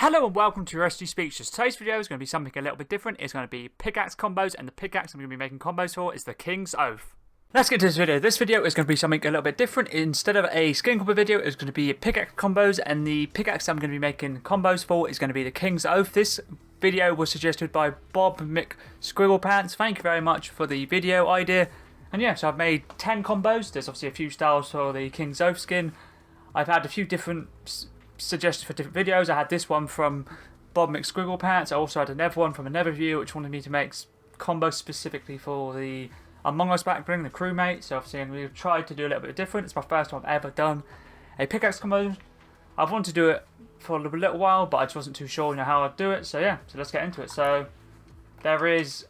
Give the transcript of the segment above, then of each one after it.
Hello and welcome to your SG Speeches. Today's video is going to be something a little bit different. It's going to be pickaxe combos, and the pickaxe I'm going to be making combos for is the King's Oath. Let's get to this video. This video is going to be something a little bit different. Instead of a skin combo video, it's going to be pickaxe combos, and the pickaxe I'm going to be making combos for is going to be the King's Oath. This video was suggested by Bob Squigglepants. Thank you very much for the video idea. And yeah, so I've made 10 combos. There's obviously a few styles for the King's Oath skin. I've had a few different suggestions for different videos. I had this one from Bob Squigglepants. I also had another one from another viewer which wanted me to make combos specifically for the Among Us backbring, the crewmate. So obviously I'm going to try to do a little bit different. It's my first time I've ever done a pickaxe combo. I've wanted to do it for a little while, but I just wasn't too sure how I'd do it. So yeah, so let's get into it. So there is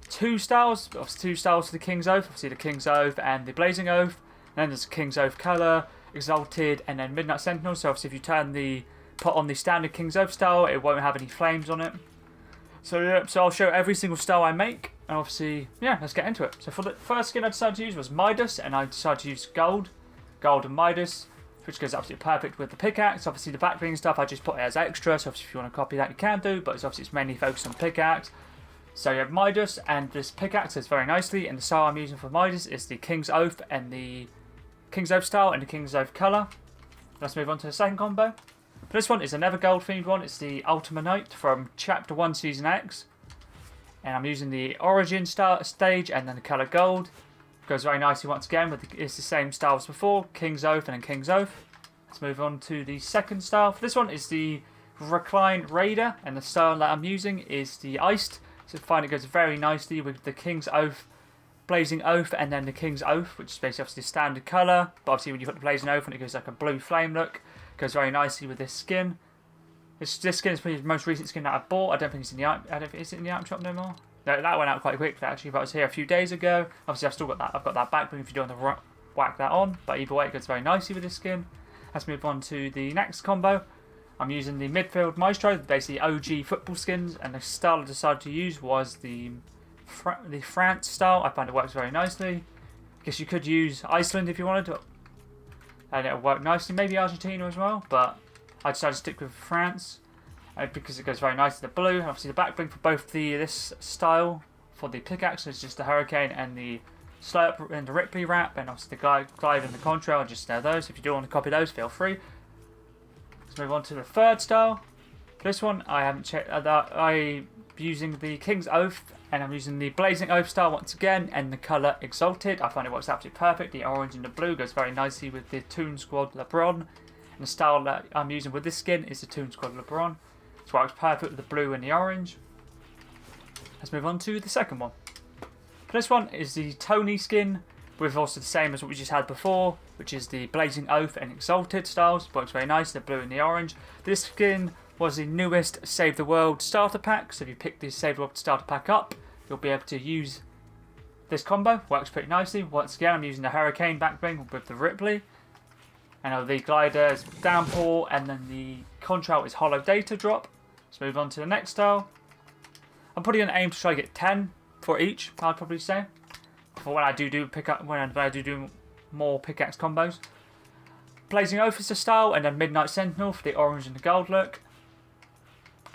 two styles for the King's Oath. Obviously the King's Oath and the Blazing Oath. And then there's the King's Oath Colour, Exalted, and then Midnight Sentinel. So obviously if you put on the standard King's Oath style, it won't have any flames on it. So yeah, so I'll show every single style I make, and obviously, yeah, let's get into it. So for the first skin I decided to use was Midas, and I decided to use gold and Midas, which goes absolutely perfect with the pickaxe. Obviously the backbling stuff I just put it as extra, so obviously if you want to copy that you can do, but it's mainly focused on pickaxe. So you have Midas, and this pickaxe is very nicely, and the style I'm using for Midas is the King's Oath and the King's Oath style and the King's Oath colour. Let's move on to the second combo. This one is another gold themed one. It's the Ultimate Knight from Chapter 1 Season X. And I'm using the Origin stage and then the colour gold. Goes very nicely once again. It's the same style as before. King's Oath and then King's Oath. Let's move on to the second style. For this one is the Recline Raider. And the style that I'm using is the Iced. So I find it goes very nicely with the King's Oath, Blazing Oath, and then the King's Oath, which is basically obviously the standard colour. But obviously when you put the Blazing Oath on, it goes like a blue flame look. Goes very nicely with this skin. This skin is probably the most recent skin that I've bought. I don't think it's in the is it in the item shop no more? No, that went out quite quickly actually, but I was here a few days ago. Obviously I've still got that. I've got that back, but if you don't want to whack that on, but either way it goes very nicely with this skin. Let's move on to the next combo. I'm using the Midfield Maestro, basically OG football skins, and the style I decided to use was the France style. I find it works very nicely. I guess you could use Iceland if you wanted to, and it'll work nicely. Maybe Argentina as well, but I decided to stick with France because it goes very nice to the blue. Obviously the back bling for both this style for the pickaxe is just the Hurricane and the Slurp and the Ripley wrap, and obviously the Glide and the Contrail are just those. If you do want to copy those, feel free. Let's move on to the third style. This one I haven't checked. I'm using the King's Oath, and I'm using the Blazing Oath style once again, and the colour Exalted. I find it works absolutely perfect. The orange and the blue goes very nicely with the Toon Squad LeBron. And the style that I'm using with this skin is the Toon Squad LeBron. It works perfect with the blue and the orange. Let's move on to the second one. This one is the Tony skin, with also the same as what we just had before, which is the Blazing Oath and Exalted styles. It works very nice, the blue and the orange. This skin was the newest Save the World starter pack, so if you pick the Save the World starter pack up, you'll be able to use this combo. Works pretty nicely. Once again, I'm using the Hurricane backbling with the Ripley, and the Glider is Downpour, and then the Contrail is Hollow Data Drop. Let's move on to the next style. I'm probably going to aim to try to get 10 for each, I'd probably say, for when I do more pickaxe combos. Blazing Oath is the style, and then Midnight Sentinel for the orange and the gold look.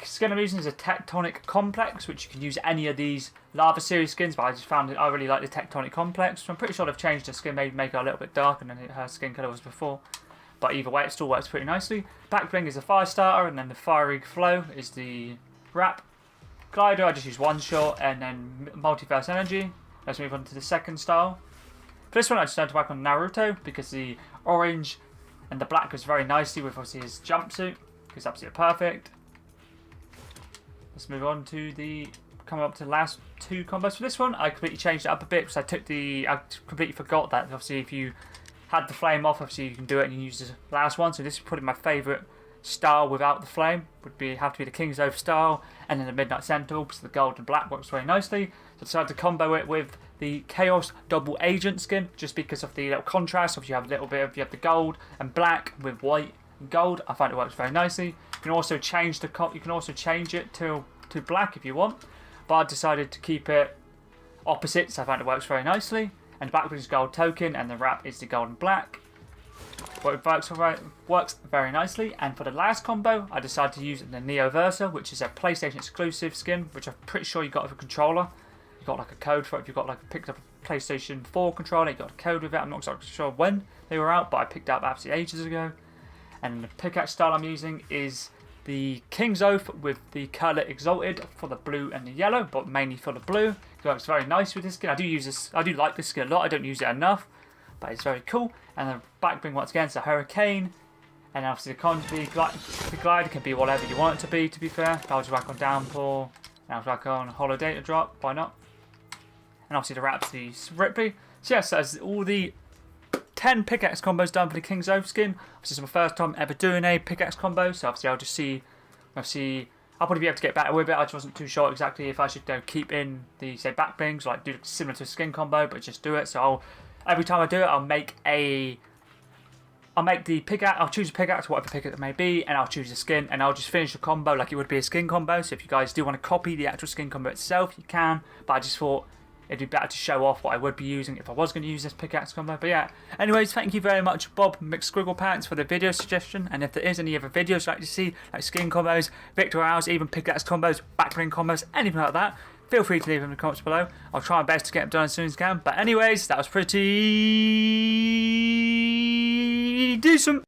Skin I'm using is a Tectonic Complex, which you can use any of these Lava Series skins, but I just found I really like the Tectonic Complex. So I'm pretty sure they've changed the skin, maybe make it a little bit darker than her skin colour was before. But either way, it still works pretty nicely. Backbling is a Fire Starter, and then the Fiery Flow is the wrap. Glider, I just use one shot, and then Multiverse Energy. Let's move on to the second style. For this one, I decided to work on Naruto because the orange and the black goes very nicely with obviously his jumpsuit. It's absolutely perfect. Let's move on to coming up to the last two combos. For this one, I completely changed it up a bit because I completely forgot that obviously if you had the flame off, obviously you can do it and you use the last one. So this is probably my favourite style without the flame. Have to be the King's Oath style, and then the Midnight Sentinel because the gold and black works very nicely. So I decided to combo it with the Chaos Double Agent skin just because of the little contrast. Obviously you have the gold and black with white and gold. I find it works very nicely. You can also change it to black if you want, but I decided to keep it opposite, so I find it works very nicely. And the back is gold token, and the wrap is the gold and black. But it works very nicely. And for the last combo, I decided to use the Neo Versa, which is a PlayStation exclusive skin, which I'm pretty sure you got with a controller. You got like a code for it. If you got like picked up a PlayStation 4 controller, you got a code with it. I'm not exactly sure when they were out, but I picked it up absolutely ages ago. And the pickaxe style I'm using is the King's Oath with the colour Exalted for the blue and the yellow, but mainly for the blue. It works very nice with this skin. I do like this skin a lot. I don't use it enough, but it's very cool. And the back bling once again is a hurricane. And obviously the glider can be whatever you want it to be fair. I'll just whack on downpour. And I'll whack on hollow data drop. Why not? And obviously the wraps the Ripley. So yes, that's all the 10 pickaxe combos done for the King's Oath skin. This is my first time ever doing a pickaxe combo, so obviously I'll just see. I'll probably be able to get better with it. I just wasn't too sure exactly if I should keep in the back blings, like do similar to a skin combo, but just do it. So every time I do it, I'll make the pickaxe. I'll choose a pickaxe, whatever pickaxe it may be, and I'll choose a skin, and I'll just finish the combo like it would be a skin combo. So if you guys do want to copy the actual skin combo itself, you can. But I just thought it'd be better to show off what I would be using if I was going to use this pickaxe combo. But yeah, anyways, thank you very much, Bob McSquigglepants, for the video suggestion. And if there is any other videos you'd like to see, like skin combos, victory rounds, even pickaxe combos, backbling combos, anything like that, feel free to leave them in the comments below. I'll try my best to get them done as soon as I can. But anyways, that was pretty decent.